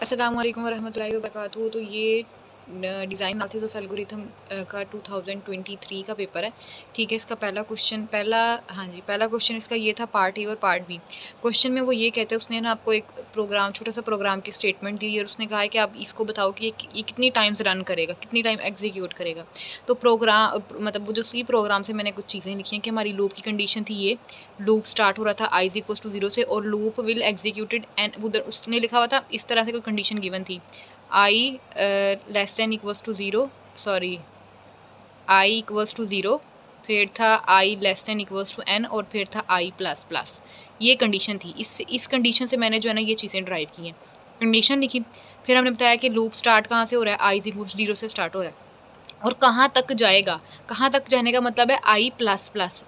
अस्सलाम वालेकुम वरहमतुल्लाहि वबरकातुहू। तो ये डिज़ाइन एनालिसिस ऑफ एल्गोरिथम का 2023 का पेपर है। ठीक है, इसका पहला क्वेश्चन इसका ये था, पार्ट ए और पार्ट बी। क्वेश्चन में वो ये कहते हैं, उसने ना आपको एक प्रोग्राम, छोटा सा प्रोग्राम की स्टेटमेंट दी और उसने कहा है कि आप इसको बताओ कि ये कितनी टाइम्स रन करेगा, कितनी टाइम एग्जीक्यूट करेगा। तो प्रोग्राम मतलब वो जो सी प्रोग्राम से मैंने कुछ चीज़ें लिखी हैं कि हमारी लूप की कंडीशन थी ये। लूप स्टार्ट हो रहा था i इक्वल्स टू 0 से और लूप विल एग्जीक्यूटेड एंड उधर उसने लिखा हुआ था इस तरह से कोई कंडीशन गिवन थी, i less than equals to 0, sorry i equals to 0, फिर था i less than equals to n और फिर था i प्लस प्लस। ये कंडीशन थी। इस कंडीशन से मैंने जो है ना ये चीज़ें ड्राइव की हैं, कंडीशन लिखी। फिर हमने बताया कि लूप स्टार्ट कहाँ से हो रहा है, i इक्वल्स 0 से स्टार्ट हो रहा है और कहाँ तक जाएगा। कहाँ तक जाने का मतलब है आई प्लस प्लस।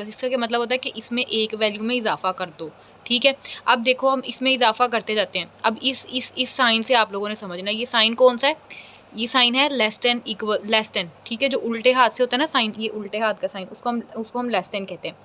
इसका क्या मतलब होता है कि इसमें एक वैल्यू में इजाफा कर दो। ठीक है, अब देखो हम इसमें इजाफा करते जाते हैं। अब इस साइन से आप लोगों ने समझना है, ये साइन कौन सा है, ये साइन है less than equal, less than. ठीक है, जो उल्टे हाथ से होता है ना साइन, ये उल्टे हाथ का साइन, उसको हम लेस देन कहते हैं।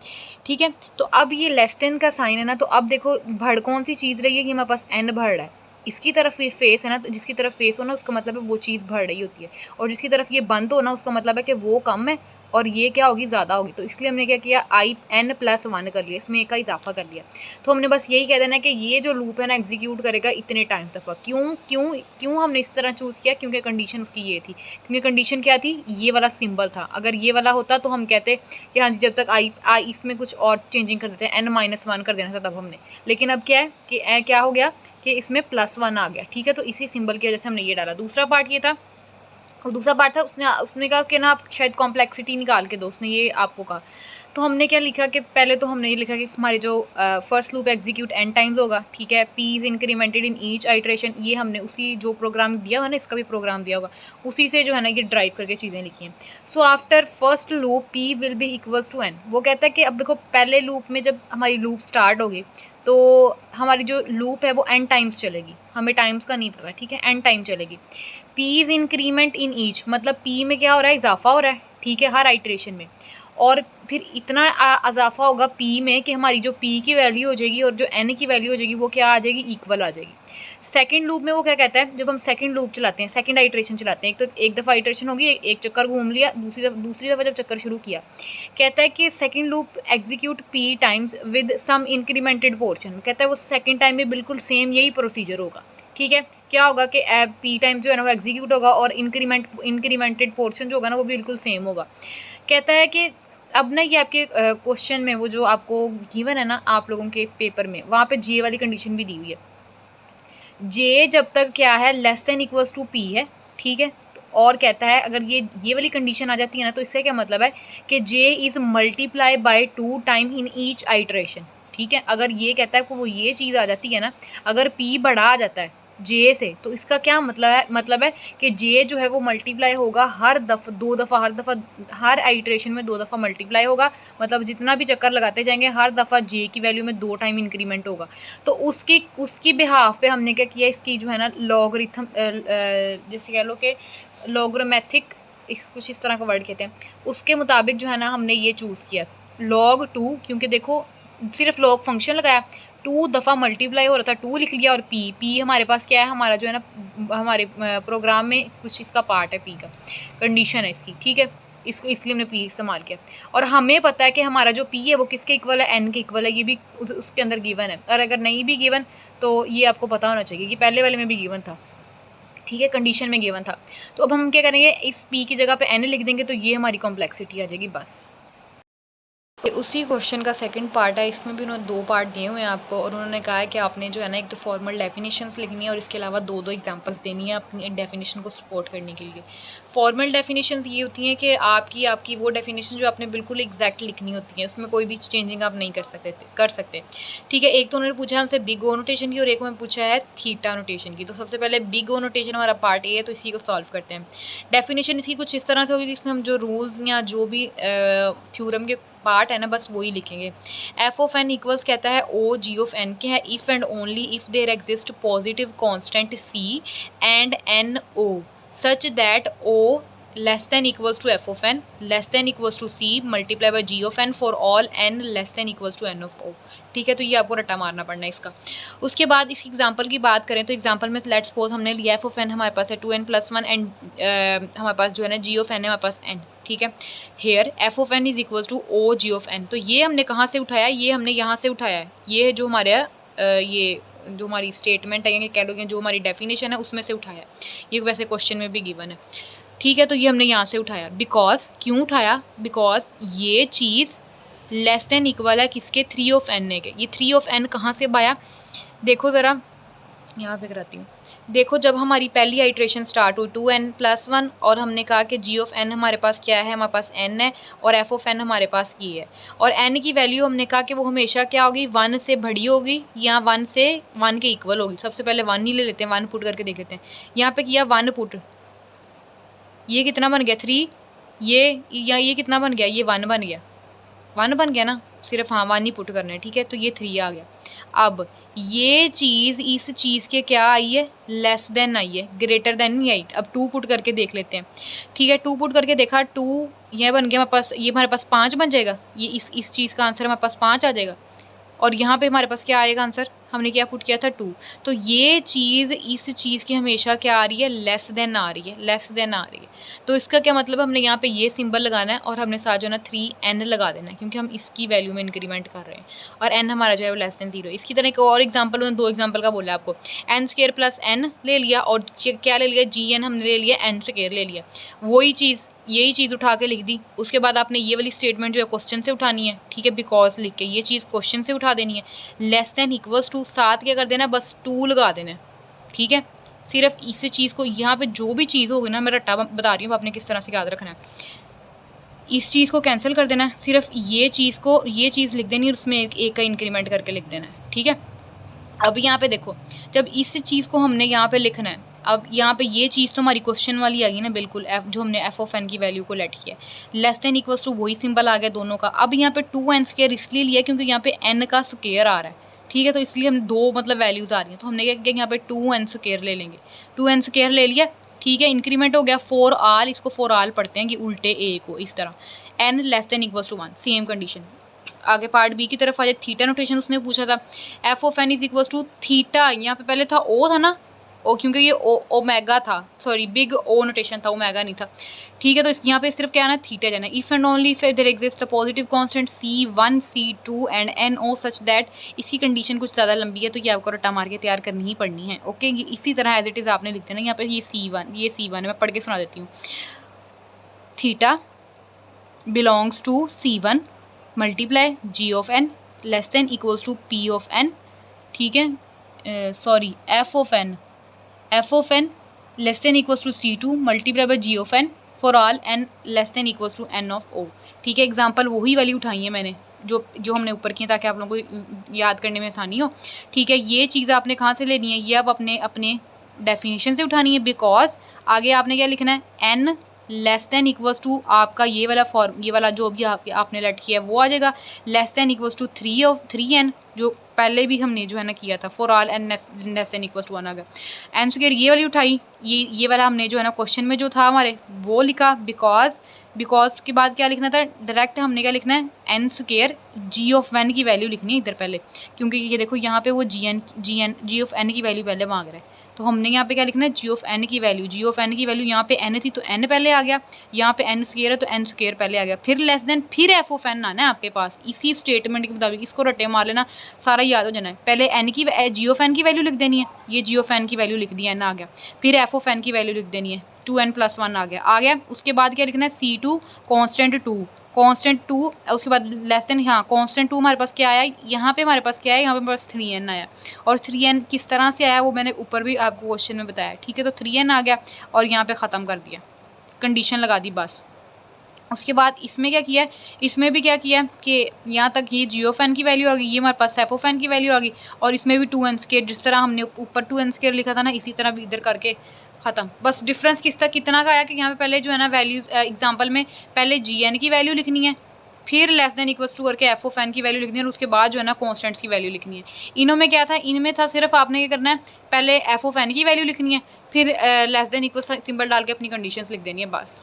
ठीक है, तो अब ये लेस देन का साइन है ना, तो अब देखो बढ़ कौन सी चीज़ रही है, ये हमारे पास एन बढ़ रहा है। इसकी तरफ ये फेस है ना, तो जिसकी तरफ फेस हो ना उसका मतलब है वो चीज़ बढ़ रही होती है, और जिसकी तरफ ये बंद हो ना उसका मतलब है कि वो कम है और ये क्या होगी, ज़्यादा होगी। तो इसलिए हमने क्या किया, आई एन प्लस 1 कर लिया, इसमें एक का इजाफा कर लिया। तो हमने बस यही कह देना है कि ये जो लूप है ना एग्जीक्यूट करेगा इतने टाइम्स दफ़ा। क्यों क्यों क्यों हमने इस तरह चूज़ किया, क्योंकि कंडीशन उसकी ये थी। क्योंकि कंडीशन क्या थी, ये वाला सिंबल था। अगर ये वाला होता तो हम कहते कि हाँ जी, जब तक आई इसमें कुछ और चेंजिंग कर देते हैं, n-1 कर देना था तब हमने। लेकिन अब क्या है कि क्या हो गया कि इसमें +1 आ गया। ठीक है, तो इसी सिंबल की वजह से हमने ये डाला। दूसरा पार्ट ये था, और दूसरा पार्ट था उसने कहा कि ना आप शायद कॉम्प्लेक्सिटी निकाल के दो, उसने ये आपको कहा। तो हमने क्या लिखा कि पहले तो हमने ये लिखा कि हमारे जो first loop execute n times होगा। ठीक है, p is incremented in each iteration. ये हमने उसी जो प्रोग्राम दिया हुआ ना, इसका भी प्रोग्राम दिया होगा, उसी से जो है ना ये ड्राइव करके चीज़ें लिखी हैं। So after first loop p will be equals to n. वो कहता है कि अब देखो पहले लूप में जब हमारी लूप स्टार्ट होगी तो हमारी जो लूप है वो एन टाइम्स चलेगी, हमें टाइम्स का नहीं पता। ठीक है, एन टाइम चलेगी। P is increment in each, मतलब पी में क्या हो रहा है, इजाफा हो रहा है। ठीक है, हर आइट्रेशन में। और फिर इतना इजाफा होगा पी में कि हमारी जो पी की वैल्यू हो जाएगी और जो एन की वैल्यू हो जाएगी वो क्या आ जाएगी, इक्वल आ जाएगी। सेकंड लूप में वो क्या कहता है, जब हम सेकंड लूप चलाते हैं, सेकंड आइट्रेशन चलाते हैं, एक तो एक दफ़ा आइट्रेशन होगी, एक चक्कर घूम लिया, दूसरी दफ़ा जब चक्कर शुरू किया, कहता है कि second loop execute p times with some incremented portion. कहता है वो सेकंड टाइम में बिल्कुल सेम यही प्रोसीजर होगा। ठीक है, क्या होगा कि पी टाइम जो है ना वो एग्जीक्यूट होगा और इंक्रीमेंटेड पोर्शन जो होगा ना वो बिल्कुल सेम होगा। कहता है कि अब ना ये आपके क्वेश्चन में वो जो आपको गिवन है ना आप लोगों के पेपर में, वहाँ पे जे वाली कंडीशन भी दी हुई है। जे जब तक क्या है, less than equals to p है। ठीक है, और कहता है अगर ये वाली कंडीशन आ जाती है ना, तो इससे क्या मतलब है कि J is multiply by 2 time in each iteration. ठीक है, अगर ये कहता है कि वो ये चीज़ आ जाती है ना, अगर पी बढ़ा आ जाता है जे से, तो इसका क्या मतलब है कि जे जो है वो मल्टीप्लाई होगा दो दफ़ा हर आइट्रेशन में 2 दफ़ा मल्टीप्लाई होगा। मतलब जितना भी चक्कर लगाते जाएंगे हर दफ़ा जे की वैल्यू में 2 टाइम इंक्रीमेंट होगा। तो उसकी बिहाफ पे हमने क्या किया, इसकी जो है ना लॉगरिथम, जैसे कह लो कि लॉगरिथमिक, कुछ इस तरह का वर्ड कहते हैं, उसके मुताबिक जो है ना हमने ये चूज़ किया log 2। क्योंकि देखो सिर्फ log फंक्शन लगाया, 2 दफ़ा मल्टीप्लाई हो रहा था, 2 लिख लिया, और पी हमारे पास क्या है, हमारा जो है ना हमारे प्रोग्राम में कुछ इसका पार्ट है, पी का कंडीशन है इसकी। ठीक है, इसको इसलिए हमने पी इस्तेमाल किया। और हमें पता है कि हमारा जो पी है वो किसके इक्वल है, एन के इक्वल है। ये भी उसके अंदर गिवन है, और अगर नहीं भी गिवन तो ये आपको पता होना चाहिए कि पहले वाले में भी गिवन था। ठीक है, कंडीशन में गिवन था। तो अब हम क्या करेंगे, इस पी की जगह पे एन लिख देंगे, तो ये हमारी कॉम्प्लेक्सिटी आ जाएगी बस। उसी क्वेश्चन का सेकंड पार्ट है, इसमें भी उन्होंने 2 पार्ट दिए हुए हैं आपको, और उन्होंने कहा है कि आपने जो है ना एक तो फॉर्मल डेफिनेशंस लिखनी है और इसके अलावा 2 एग्जांपल्स देनी है अपनी डेफिनेशन को सपोर्ट करने के लिए। फॉर्मल डेफिनेशंस ये होती हैं कि आपकी वो डेफिनेशन जो आपने बिल्कुल एग्जैक्ट लिखनी होती है, उसमें कोई भी चेंजिंग आप नहीं कर सकते। ठीक है, एक तो उन्होंने पूछा हमसे बिग ओ नोटेशन की और एक में पूछा है थीटा नोटेशन की। तो सबसे पहले बिग ओ नोटेशन हमारा पार्ट ए है, तो इसी को सॉल्व करते हैं। डेफिनेशन इसकी कुछ इस तरह से होगी, इसमें हम जो रूल्स या जो भी थ्योरम के पार्ट है ना बस वही लिखेंगे। एफ ऑफ एन इक्वल्स कहता है ओ जी ऑफ एन के है if and only if there exist positive constant c and n o such that o less than equals to f of n less than equals to c multiply by g of n for all n less than equals to n of o. ठीक है, तो ये आपको रट्टा मारना पड़ना है इसका। उसके बाद इसकी एग्जांपल की बात करें तो एग्जांपल में लेट्स सपोज हमने लिया एफ ऑफ एन हमारे पास है 2n+1 एंड हमारे पास जो है ना जी ऑफ एन है हमारे पास n। ठीक है, here f of n is equals to o g of n. तो ये हमने कहाँ से उठाया, ये हमने यहाँ से उठाया है। ये जो हमारे ये जो हमारी स्टेटमेंट है या कह लो जो हमारी डेफिनेशन है उसमें से उठाया है। ये वैसे क्वेश्चन में भी गिवन है। ठीक है, तो ये हमने यहाँ से उठाया। बिकॉज क्यों उठाया, बिकॉज ये चीज़ लेस देन इक्वल है किसके, 3 ऑफ एन के। ये 3 ऑफ एन कहाँ से पाया, देखो ज़रा यहाँ पे कराती हूँ। देखो जब हमारी पहली आइट्रेशन स्टार्ट हुई 2n+1 और हमने कहा कि g ऑफ n हमारे पास क्या है, हमारे पास n है और f ऑफ n हमारे पास ये है। और n की वैल्यू हमने कहा कि वो हमेशा क्या होगी, 1 से बड़ी होगी या 1 से 1 के इक्वल होगी। सबसे पहले 1 ही ले लेते हैं, 1 पुट करके देख लेते हैं। यहाँ पे किया 1 पुट, ये कितना बन गया 3, ये कितना बन गया, ये 1 बन गया, 1 बन गया ना, सिर्फ हाँ 1 ही पुट करना है। ठीक है, तो ये 3 आ गया। अब ये चीज़ इस चीज़ के क्या आई है, लेस देन आई है, ग्रेटर देन नहीं आई। अब 2 पुट करके देख लेते हैं। ठीक है, 2 पुट करके देखा, 2 यह बन गया हमारे पास, ये हमारे पास 5 बन जाएगा। ये इस चीज़ का आंसर हमारे पास 5 आ जाएगा। और यहाँ पे हमारे पास क्या आएगा आंसर, हमने क्या पुट किया था 2। तो ये चीज़ इस चीज़ की हमेशा क्या आ रही है, लेस देन आ रही है, लेस देन आ रही है। तो इसका क्या मतलब, हमने यहाँ पे ये सिंबल लगाना है और हमने साथ जो है ना 3n लगा देना है, क्योंकि हम इसकी वैल्यू में इंक्रीमेंट कर रहे हैं और n हमारा जो है वो लेस देन 0। इसकी तरह एक और एग्जाम्पल, उन्होंने 2 एग्जाम्पल का बोला आपको। n² + n ले लिया और क्या ले लिया, gn हमने ले लिया, n² ले लिया। वही चीज़, यही चीज़ उठा के लिख दी। उसके बाद आपने ये वाली स्टेटमेंट जो है क्वेश्चन से उठानी है। ठीक है, बिकॉज लिख के ये चीज़ क्वेश्चन से उठा देनी है। लेस देन इक्वल्स टू, साथ क्या कर देना, बस 2 लगा देना है। ठीक है, सिर्फ इस चीज़ को यहाँ पे जो भी चीज़ होगी ना, मैं रट्टा बता रही हूँ आपने किस तरह से याद रखना है। इस चीज़ को कैंसिल कर देना है, सिर्फ ये चीज़ को, ये चीज़ लिख देनी है, उसमें एक का इंक्रीमेंट करके लिख देना है। ठीक है, अब यहाँ पे देखो, जब इस चीज़ को हमने यहाँ पे लिखना है, अब यहाँ पे ये चीज़ तो हमारी क्वेश्चन वाली आ गई ना, बिल्कुल एफ जो हमने एफ ऑफ एन की वैल्यू को लेट किया। लेस देन इक्वल्स टू वही सिंबल आ गया दोनों का। अब यहाँ पे 2n² इसलिए लिया क्योंकि यहाँ पे n का स्क्वायर आ रहा है। ठीक है, तो इसलिए हम 2 मतलब वैल्यूज़ आ रही हैं, तो हमने क्या किया, यहाँ पे 2n² ले लेंगे। 2n² ले लिया। ठीक है, इंक्रीमेंट हो गया फॉर ऑल, इसको फॉर ऑल पढ़ते हैं कि उल्टे a को इस तरह, n less than equals to 1, same condition. आगे पार्ट बी की तरफ आ जाए, थीटा नोटेशन उसने पूछा था। F of n is equals to theta, यहाँ पे पहले था ओ था ना, ओ, क्योंकि ये ओमेगा था, सॉरी बिग ओ नोटेशन था, ओमेगा नहीं था। ठीक है, तो यहाँ पे सिर्फ क्या आना, थीटा जाना। If and only if there exist a positive constant C1 C2 and NO such that, इसकी कंडीशन कुछ ज़्यादा लंबी है तो ये आपको रट्टा मार के तैयार करनी ही पड़नी है। ओके, इसी तरह एज इट इज़ आपने लिख देना। यहाँ पे ये C1 है, मैं पढ़ के सुना देती हूँ। Theta belongs to C1 multiply g of n less than equals to p of n। ठीक है, sorry f of n less than equals to C2 multiply by g of n for all n less than equals to n of o। ठीक है, example वही वाली उठाई है मैंने जो हमने ऊपर की, ताकि आप लोगों को याद करने में आसानी हो। ठीक है, ये चीज़ आपने कहाँ से लेनी है, ये आप अपने डेफिनेशन से उठानी है। बिकॉज आगे आपने क्या लिखना है, n less than equals to आपका ये वाला जो भी आपने लेट किया है वो आ जाएगा, less than equals to 3n, जो पहले भी हमने जो है ना किया था, for all n less than equals to 1 आ गया। n² ये वाली उठाई, ये वाला हमने जो है ना क्वेश्चन में जो था हमारे वो लिखा। बिकॉज के बाद क्या लिखना था, डायरेक्ट हमने क्या लिखना है, n² g ऑफ n की वैल्यू लिखनी है इधर पहले, क्योंकि ये देखो यहाँ पे वो g ऑफ n की वैल्यू पहले मांग रहा है। तो हमने यहाँ पे क्या लिखना है, g ऑफ n की वैल्यू यहाँ पे n थी तो n पहले आ गया, यहाँ पे n² है तो n² पहले आ गया, फिर लेस देन, फिर f ऑफ n आना है आपके पास इसी स्टेटमेंट के मुताबिक। इसको रट्टे मार लेना, सारा याद हो जाना है। पहले g ऑफ n की वैल्यू लिख देनी है, ये g ऑफ n की वैल्यू लिख दी, n आ गया। फिर f ऑफ n की वैल्यू लिख देनी है, 2n+1 आ गया। उसके बाद क्या लिखना है, C2 कॉन्स्टेंट 2, उसके बाद लेस देन, हाँ कॉन्स्टेंट 2 हमारे पास क्या आया, यहाँ पे हमारे पास क्या है, यहाँ पे हमारे पास 3n आया। और 3n किस तरह से आया वो मैंने ऊपर भी आपको क्वेश्चन में बताया। ठीक है, तो 3n आ गया और यहाँ पे ख़त्म कर दिया, कंडीशन लगा दी बस। उसके बाद इसमें क्या किया, इसमें भी क्या किया कि यहाँ तक ये g ऑफ n की वैल्यू आ गई, ये हमारे पास f ऑफ n की वैल्यू आ गई, और इसमें भी 2n², जिस तरह हमने ऊपर 2n² लिखा था ना, इसी तरह भी इधर करके ख़त्म। बस डिफरेंस कितना का आया कि यहाँ पे पहले जो है ना वैल्यूज़, एग्जांपल में पहले gn की वैल्यू लिखनी है, फिर लेस देन इक्वल्स टू करके f ऑफ n की वैल्यू लिखनी है, और उसके बाद जो है ना कॉन्स्टेंट्स की वैल्यू लिखनी है। इनों में क्या था, इनमें था सिर्फ आपने क्या करना है, पहले f ऑफ n की वैल्यू लिखनी है, फिर लेस देन इक्वल सिंबल डाल के अपनी कंडीशंस लिख देनी है बस।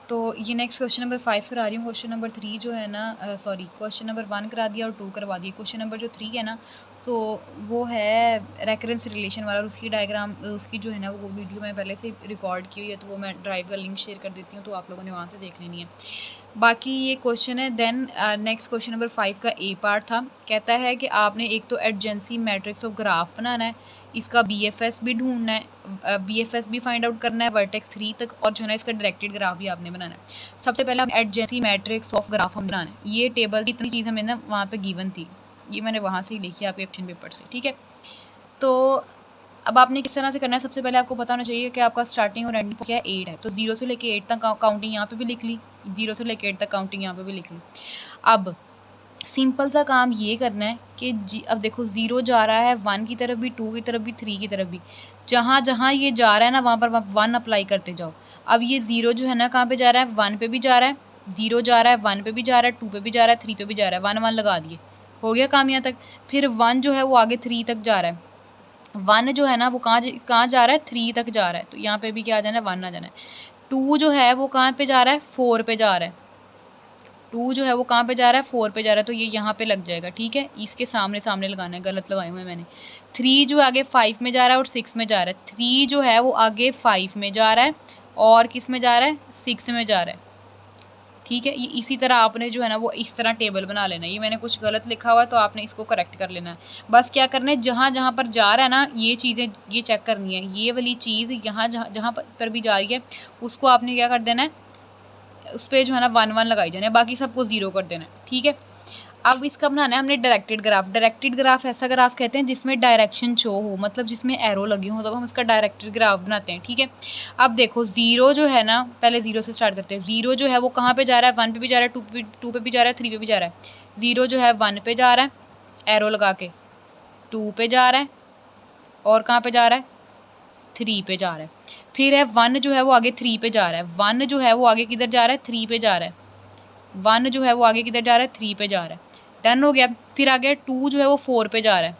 तो ये नेक्स्ट क्वेश्चन नंबर 5 करा रही हूँ। क्वेश्चन नंबर 3 जो है ना क्वेश्चन नंबर 1 करा दिया और 2 करवा दिया। क्वेश्चन नंबर जो 3 है ना तो वो है रेकरेंस रिलेशन वाला, और उसकी डायग्राम उसकी जो है ना वो वीडियो मैं पहले से रिकॉर्ड की हुई है, तो वो मैं ड्राइव का लिंक शेयर कर देती हूँ, तो आप लोगों ने वहाँ से देख लेनी है। बाकी ये क्वेश्चन है। देन नेक्स्ट क्वेश्चन नंबर 5 का ए पार्ट था। कहता है कि आपने एक तो एडजेंसी मैट्रिक्स ऑफ ग्राफ बनाना है, इसका BFS भी ढूंढना है, BFS भी फाइंड आउट करना है वर्टेक्स 3 तक, और जो है ना इसका डायरेक्टेड ग्राफ भी आपने बनाना है। सबसे पहले हम एडजेंसी मैट्रिक्स ऑफ ग्राफ हम बनाना है। ये टेबल की इतनी चीज़ हमें ना वहाँ पे गिवन थी, ये मैंने वहाँ से ही लिखी है आपके क्वेश्चन पेपर से, ठीक है। तो अब आपने किस तरह से करना है, सबसे पहले आपको पता होना चाहिए कि आपका स्टार्टिंग और एंडिंग क्या है, 8 है, तो 0 से लेके 8 तक काउंटिंग यहाँ पे भी लिख ली, 0 से लेके 8 तक काउंटिंग यहाँ पे भी लिख ली। अब सिंपल सा काम ये करना है कि अब देखो 0 जा रहा है 1 की तरफ भी, 2 की तरफ भी, 3 की तरफ भी, जहाँ जहाँ ये जा रहा है ना वहाँ पर आप 1 अप्लाई करते जाओ। अब ये 0 जो है ना कहाँ पे जा रहा है, 1 पे भी जा रहा है, 0 जा रहा है 1 पे भी जा रहा है, 2 पे भी जा रहा है, 3 पे भी जा रहा है, 1 1 लगा दिए, हो गया काम यहाँ तक। फिर 1 जो है वो आगे 3 तक जा रहा है, 1 जो है ना वो कहाँ जा रहा है, 3 तक जा रहा है, तो यहाँ पे भी क्या आ जाना है, 1 आ जाना है। 2 जो है वो कहाँ पे जा रहा है, 4 पे जा रहा है, 2 जो है वो कहाँ पे जा रहा है, 4 पे जा रहा है, तो ये यहाँ पे लग जाएगा, ठीक है। इसके सामने सामने लगाना है, गलत लगाए हुए हैं मैंने। 3 जो आगे 5 में जा रहा है और 6 में जा रहा है, 3 जो है वो आगे 5 में जा रहा है और किस में जा रहा है, 6 में जा रहा है, ठीक है। ये इसी तरह आपने जो है ना वो इस तरह टेबल बना लेना है। ये मैंने कुछ गलत लिखा हुआ है तो आपने इसको करेक्ट कर लेना है। बस क्या करना है, जहाँ जहाँ पर जा रहा है ना ये चीज़ें ये चेक करनी है, ये वाली चीज़ यहाँ जहाँ जहाँ पर भी जा रही है उसको आपने क्या कर देना है, उस पर जो है ना 1 1 लगाई जाना है, बाकी सबको 0 कर देना है, ठीक है। अब इसका बनाना है हमने डायरेक्टेड ग्राफ। डायरेक्टेड ग्राफ ऐसा ग्राफ कहते हैं जिसमें डायरेक्शन शो हो, मतलब जिसमें एरो लगी हो, तो हम इसका डायरेक्टेड ग्राफ बनाते हैं, ठीक है। अब देखो 0 जो है ना, पहले 0 से स्टार्ट करते हैं। 0 जो है वो कहाँ पे जा रहा है, 1 पे भी जा रहा है, 2 पे भी जा रहा है, 3 पे भी जा रहा है। 0 जो है 1 पे जा रहा है एरो लगा के, 2 पे जा रहा है, और कहाँ पे जा रहा है, 3 पे जा रहा है। फिर है 1 जो है वो आगे 3 पे जा रहा है, 1 जो है वो आगे किधर जा रहा है, 3 पे जा रहा है, 1 जो है वो आगे किधर जा रहा है, 3 पे जा रहा है, डन हो गया। फिर आगे 2 जो है वो 4 पे जा रहा है,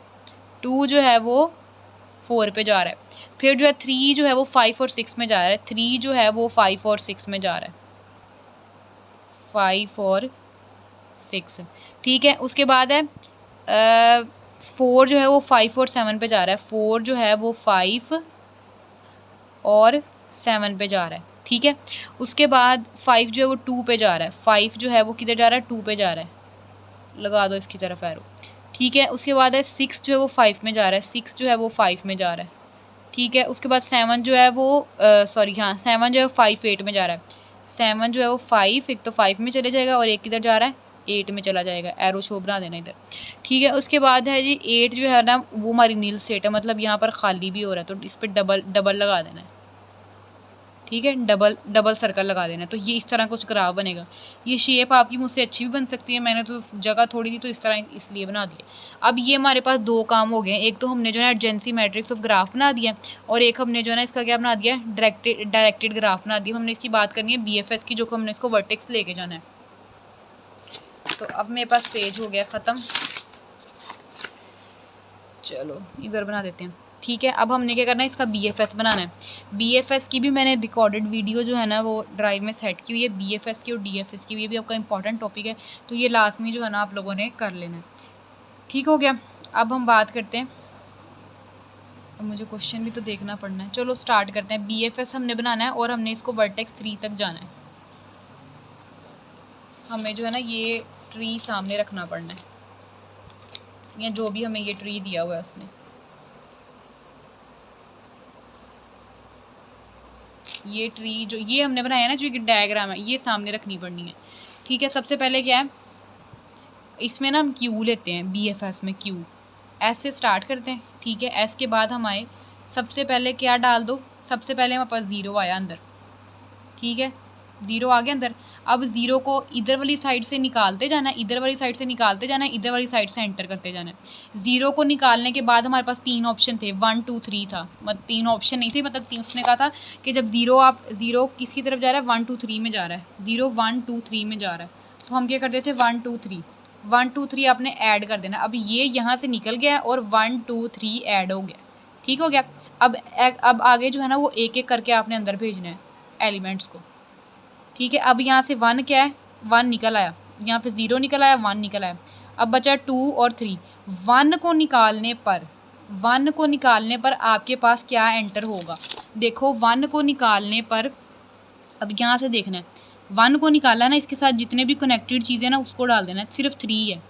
2 जो है वो 4 पे जा रहा है। फिर जो है 3 जो है वो 5 और 6 में जा रहा है, 3 जो है वो 5 और 6 में जा रहा है, 5 और 6, ठीक है। उसके बाद है 4 जो है वो 5 और 7 पे जा रहा है, 4 जो है वो 5 और 7 पे जा रहा है, ठीक है। उसके बाद 5 जो है वो 2 पे जा रहा है, 5 जो है वो किधर जा रहा है, 2 पे जा रहा है, लगा दो इसकी तरफ एरो, ठीक है। उसके बाद है 6 जो है वो 5 में जा रहा है, 6 जो है वो 5 में जा रहा है, ठीक है। उसके बाद 7 जो है वो 7 जो है 5 8 में जा रहा है, 7 जो है वो 5 एक तो 5 में चले जाएगा और एक किधर जा रहा है, 8 में चला जाएगा, एरो शो बना देना इधर, ठीक है। उसके बाद है जी 8 जो है ना वो हमारी नील स्टेट है, मतलब यहाँ पर खाली भी हो रहा है, तो इस पर डबल लगा देना है, ठीक है, डबल सर्कल लगा देना है। तो ये इस तरह कुछ ग्राफ बनेगा। ये शेप आपकी मुझसे अच्छी भी बन सकती है, मैंने तो जगह थोड़ी दी तो इस तरह इसलिए बना दिया। अब ये हमारे पास 2 काम हो गए हैं, एक तो हमने जो है एडजेंसी मैट्रिक्स ऑफ ग्राफ बना दिया, और एक हमने जो है ना इसका क्या बना दिया, डायरेक्टेड ग्राफ बना दिया। हमने इसकी बात करनी है BFS की, जो कि हमने इसको वर्टेक्स लेके जाना है। तो अब मेरे पास पेज हो गया ख़त्म, चलो इधर बना देते हैं, ठीक है। अब हमने क्या करना है, इसका BFS बनाना है। BFS की भी मैंने रिकॉर्डेड वीडियो जो है ना वो ड्राइव में सेट की हुई है, BFS की और DFS की, ये भी आपका इंपॉर्टेंट टॉपिक है, तो ये लास्ट में जो है ना आप लोगों ने कर लेना है, ठीक हो गया। अब हम बात करते हैं, अब मुझे क्वेश्चन भी तो देखना पड़ना है, चलो स्टार्ट करते हैं। BFS हमने बनाना है और हमने इसको वर्टेक्स 3 तक जाना है। हमें जो है ना ये ट्री सामने रखना पड़ना है, या जो भी हमें ये ट्री दिया हुआ है उसने, ये ट्री जो ये हमने बनाया है ना, जो एक डायग्राम है, ये सामने रखनी पड़नी है, ठीक है। सबसे पहले क्या है, इसमें ना हम क्यू लेते हैं, BFS में क्यू, एस से स्टार्ट करते हैं, ठीक है। एस के बाद हम आए, सबसे पहले क्या डाल दो, सबसे पहले हमारे पास 0 आया अंदर, ठीक है, 0 आ गया अंदर। अब 0 को इधर वाली साइड से निकालते जाना है, इधर वाली साइड से निकालते जाना है, इधर वाली साइड से एंटर करते जाना है। 0 को निकालने के बाद हमारे पास 3 ऑप्शन थे, 1 2 3 था, मतलब 3 ऑप्शन नहीं थे, मतलब उसने कहा था कि जब 0 किसकी तरफ जा रहा है, 1 2 3 में जा रहा है, 0 1 2 3 में जा रहा है, तो हम क्या करते थे 1 2 3 1 2 3 आपने ऐड कर देना। अब ये यहाँ से निकल गया और 1 2 3 ऐड हो गया, ठीक हो गया। अब आगे जो है ना वो एक एक करके आपने अंदर भेजना है एलिमेंट्स को, ठीक है। अब यहाँ से 1 क्या है, 1 निकल आया, यहाँ पे 0 निकल आया, 1 निकल आया। अब बचा 2 और 3। 1 को निकालने पर आपके पास क्या एंटर होगा? देखो 1 को निकालने पर, अब यहाँ से देखना है, 1 को निकाला ना, इसके साथ जितने भी कनेक्टेड चीज़ें ना उसको डाल देना है। सिर्फ 3 है,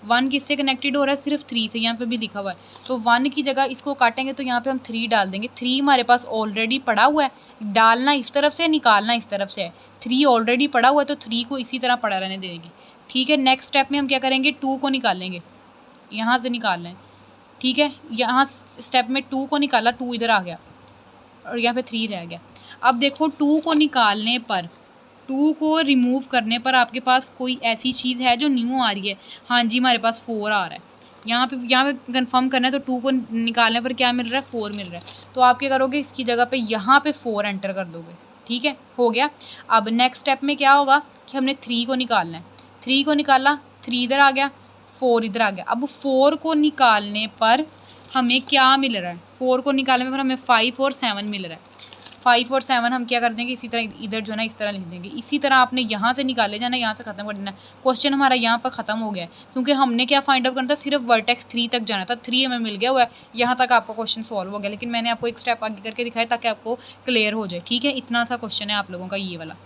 1 किससे कनेक्टेड हो रहा है? सिर्फ 3 से, यहाँ पे भी लिखा हुआ है। तो 1 की जगह इसको काटेंगे तो यहाँ पे हम 3 डाल देंगे। 3 हमारे पास ऑलरेडी पड़ा हुआ है, डालना इस तरफ से, निकालना इस तरफ से है। 3 ऑलरेडी पड़ा हुआ है तो 3 को इसी तरह पड़ा रहने देंगे। ठीक है। नेक्स्ट स्टेप में हम क्या करेंगे, 2 को निकालेंगे, यहाँ से निकालना है। ठीक है, यहाँ स्टेप में 2 को निकाला, 2 इधर आ गया और यहाँ पे 3 रह गया। अब देखो 2 को निकालने पर, 2 को रिमूव करने पर आपके पास कोई ऐसी चीज़ है जो न्यू आ रही है? हाँ जी, हमारे पास 4 आ रहा है। यहाँ पे कंफर्म करना है, तो 2 को निकालने पर क्या मिल रहा है? 4 मिल रहा है। तो आप क्या करोगे, इसकी जगह पे यहाँ पे 4 एंटर कर दोगे। ठीक है, हो गया। अब नेक्स्ट स्टेप में क्या होगा कि हमने 3 को निकालना है। 3 को निकाला, 3 इधर आ गया, 4 इधर आ गया। अब 4 को निकालने पर हमें क्या मिल रहा है? 4 को निकालने पर हमें 5 और 7 मिल रहा है। 5 और 7 हम क्या कर देंगे, इसी तरह इधर जो है ना इस तरह लिख देंगे। इसी तरह आपने यहाँ से निकाले जाना, यहाँ से ख़त्म कर देना। क्वेश्चन हमारा यहाँ पर ख़त्म हो गया है, क्योंकि हमने क्या फाइंड आउट करना था, सिर्फ वर्टेक्स 3 तक जाना था। 3 हमें मिल गया हुआ है, यहाँ तक आपका क्वेश्चन सॉल्व हो गया। लेकिन मैंने आपको एक स्टेप आगे करके दिखाया ताकि आपको क्लियर हो जाए। ठीक है, इतना सा क्वेश्चन है आप लोगों का ये वाला।